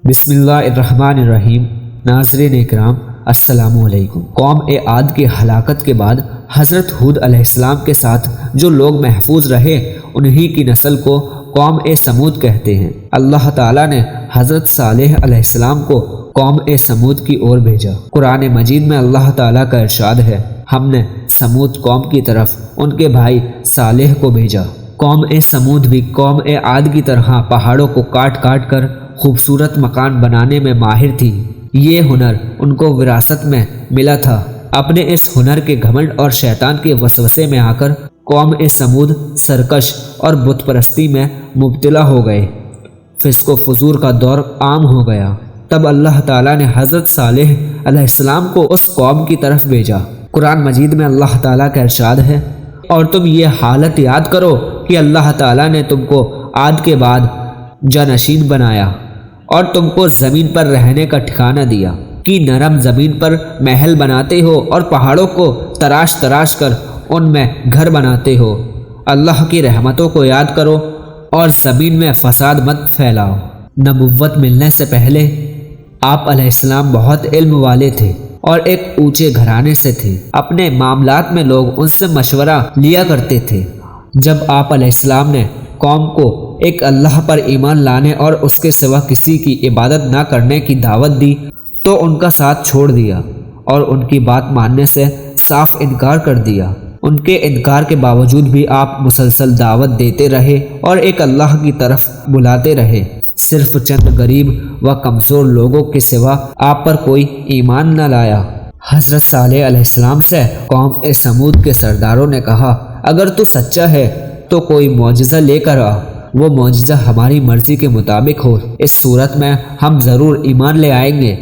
بسم اللہ الرحمن الرحیم۔ ناظرین اکرام السلام علیکم۔ قوم عاد کی ہلاکت کے بعد حضرت ہود علیہ السلام کے ساتھ جو لوگ محفوظ رہے انہی کی نسل کو قوم سمود کہتے ہیں۔ اللہ تعالیٰ نے حضرت صالح علیہ السلام کو قوم سمود کی اور بھیجا۔ قرآن مجید میں اللہ تعالیٰ کا ارشاد ہے، ہم نے سمود قوم کی طرف ان کے بھائی صالح کو بھیجا۔ قوم سمود بھی قوم عاد کی طرح پہاڑوں کو کاٹ کاٹ کر خوبصورت مکان بنانے میں ماہر تھی۔ یہ ہنر ان کو وراثت میں ملا تھا۔ اپنے اس ہنر کے گھمنڈ اور شیطان کے وسوسے میں آ کر قوم سمود سرکش اور بت پرستی میں مبتلا ہو گئے۔ فسق و فجور کا دور عام ہو گیا۔ تب اللہ تعالیٰ نے حضرت صالح علیہ السلام کو اس قوم کی طرف بھیجا۔ قرآن مجید میں اللہ تعالیٰ کا ارشاد ہے، اور تم یہ حالت یاد کرو کہ اللہ تعالیٰ نے تم کو عاد کے بعد جانشین بنایا اور تم کو زمین پر رہنے کا ٹھکانہ دیا کہ نرم زمین پر محل بناتے ہو اور پہاڑوں کو تراش تراش کر ان میں گھر بناتے ہو۔ اللہ کی رحمتوں کو یاد کرو اور زمین میں فساد مت پھیلاؤ۔ نبوت ملنے سے پہلے آپ علیہ السلام بہت علم والے تھے اور ایک اونچے گھرانے سے تھے۔ اپنے معاملات میں لوگ ان سے مشورہ لیا کرتے تھے۔ جب آپ علیہ السلام نے قوم کو ایک اللہ پر ایمان لانے اور اس کے سوا کسی کی عبادت نہ کرنے کی دعوت دی تو ان کا ساتھ چھوڑ دیا اور ان کی بات ماننے سے صاف انکار کر دیا۔ ان کے انکار کے باوجود بھی آپ مسلسل دعوت دیتے رہے اور ایک اللہ کی طرف بلاتے رہے۔ صرف چند غریب و کمزور لوگوں کے سوا آپ پر کوئی ایمان نہ لایا۔ حضرت صالح علیہ السلام سے قوم سمود کے سرداروں نے کہا، اگر تو سچا ہے تو کوئی معجزہ لے کر آ، وہ معجزہ ہماری مرضی کے مطابق ہو، اس صورت میں ہم ضرور ایمان لے آئیں گے۔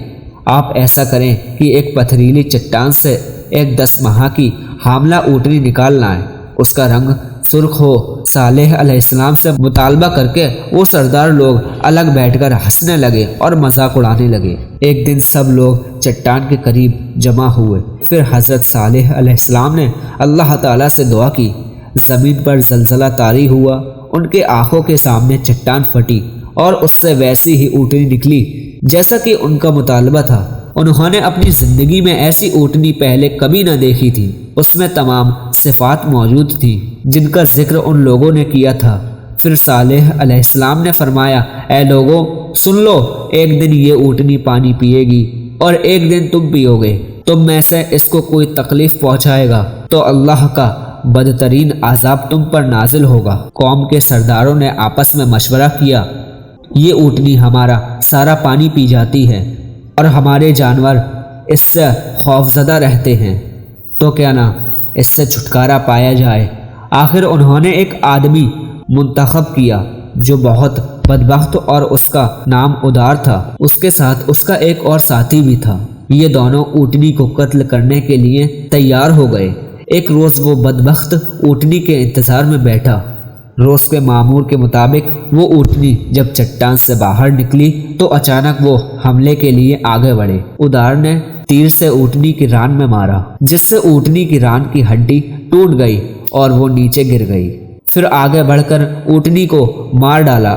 آپ ایسا کریں کہ ایک پتھریلی چٹان سے ایک 10 ماہ کی حاملہ اونٹنی نکال لائیں، اس کا رنگ سرخ ہو۔ صالح علیہ السلام سے مطالبہ کر کے وہ سردار لوگ الگ بیٹھ کر ہنسنے لگے اور مذاق اڑانے لگے۔ ایک دن سب لوگ چٹان کے قریب جمع ہوئے۔ پھر حضرت صالح علیہ السلام نے اللہ تعالیٰ سے دعا کی، زمین پر زلزلہ طاری ہوا، ان کے آنکھوں کے سامنے چٹان پھٹی اور اس سے ویسی ہی اونٹنی نکلی جیسا کہ ان کا مطالبہ تھا۔ انہوں نے اپنی زندگی میں ایسی اونٹنی پہلے کبھی نہ دیکھی تھی۔ اس میں تمام صفات موجود تھیں جن کا ذکر ان لوگوں نے کیا تھا۔ پھر صالح علیہ السلام نے فرمایا، اے لوگوں سن لو، ایک دن یہ اونٹنی پانی پیے گی اور ایک دن تم پیو گے۔ تم میں سے اس کو کوئی تکلیف پہنچائے گا تو اللہ کا بدترین عذاب تم پر نازل ہوگا۔ قوم کے سرداروں نے آپس میں مشورہ کیا، یہ اونٹنی ہمارا سارا پانی پی جاتی ہے اور ہمارے جانور اس سے خوفزدہ رہتے ہیں، تو کیا نہ اس سے چھٹکارا پایا جائے۔ آخر انہوں نے ایک آدمی منتخب کیا جو بہت بدبخت اور اس کا نام ادار تھا۔ اس کے ساتھ اس کا ایک اور ساتھی بھی تھا۔ یہ دونوں اونٹنی کو قتل کرنے کے لیے تیار ہو گئے۔ ایک روز وہ بدبخت اونٹنی کے انتظار میں بیٹھا۔ روز کے معمول کے مطابق وہ اونٹنی جب چٹان سے باہر نکلی تو اچانک وہ حملے کے لیے آگے بڑھے۔ ادار نے تیر سے اونٹنی کی ران میں مارا، جس سے اونٹنی کی ران کی ہڈی ٹوٹ گئی اور وہ نیچے گر گئی۔ پھر آگے بڑھ کر اونٹنی کو مار ڈالا۔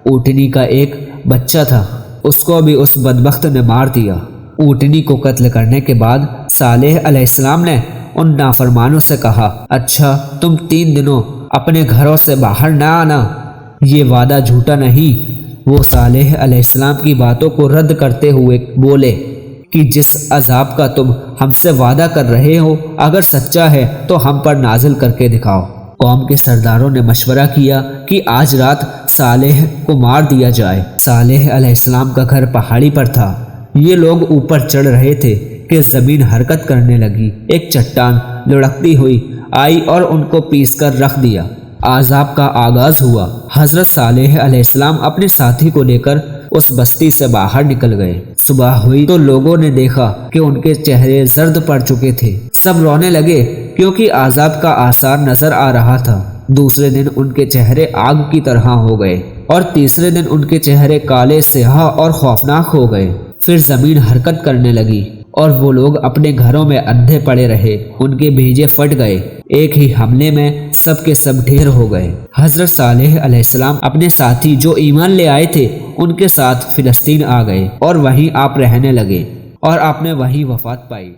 اونٹنی کا ایک بچہ تھا، اس کو بھی اس بدبخت نے مار دیا۔ اونٹنی کو قتل کرنے کے بعد صالح علیہ السلام نے ان نافرمانوں سے کہا، اچھا تم 3 دنوں اپنے گھروں سے باہر نہ آنا۔ یہ وعدہ جھوٹا نہیں۔ وہ صالح علیہ السلام کی باتوں کو رد کرتے ہوئے بولے کہ جس عذاب کا تم ہم سے وعدہ کر رہے ہو اگر سچا ہے تو ہم پر نازل کر کے دکھاؤ۔ قوم کے سرداروں نے مشورہ کیا کہ آج رات صالح کو مار دیا جائے۔ صالح علیہ السلام کا گھر پہاڑی پر تھا۔ یہ لوگ اوپر چڑھ رہے تھے کہ زمین حرکت کرنے لگی۔ ایک چٹان لڑکتی ہوئی آئی اور ان کو پیس کر رکھ دیا۔ عذاب کا آغاز ہوا۔ حضرت صالح علیہ السلام اپنے ساتھی کو لے کر اس بستی سے باہر نکل گئے۔ صبح ہوئی تو لوگوں نے دیکھا کہ ان کے چہرے زرد پڑ چکے تھے۔ سب رونے لگے کیونکہ عذاب کا آثار نظر آ رہا تھا۔ دوسرے دن ان کے چہرے آگ کی طرح ہو گئے اور تیسرے دن ان کے چہرے کالے سیاہ اور خوفناک ہو گئے۔ پھر زمین حرکت کرنے لگی اور وہ لوگ اپنے گھروں میں اندھے پڑے رہے، ان کے بھیجے پھٹ گئے، ایک ہی حملے میں سب کے سب ڈھیر ہو گئے۔ حضرت صالح علیہ السلام اپنے ساتھی جو ایمان لے آئے تھے ان کے ساتھ فلسطین آ گئے اور وہیں آپ رہنے لگے اور آپ نے وہیں وفات پائی۔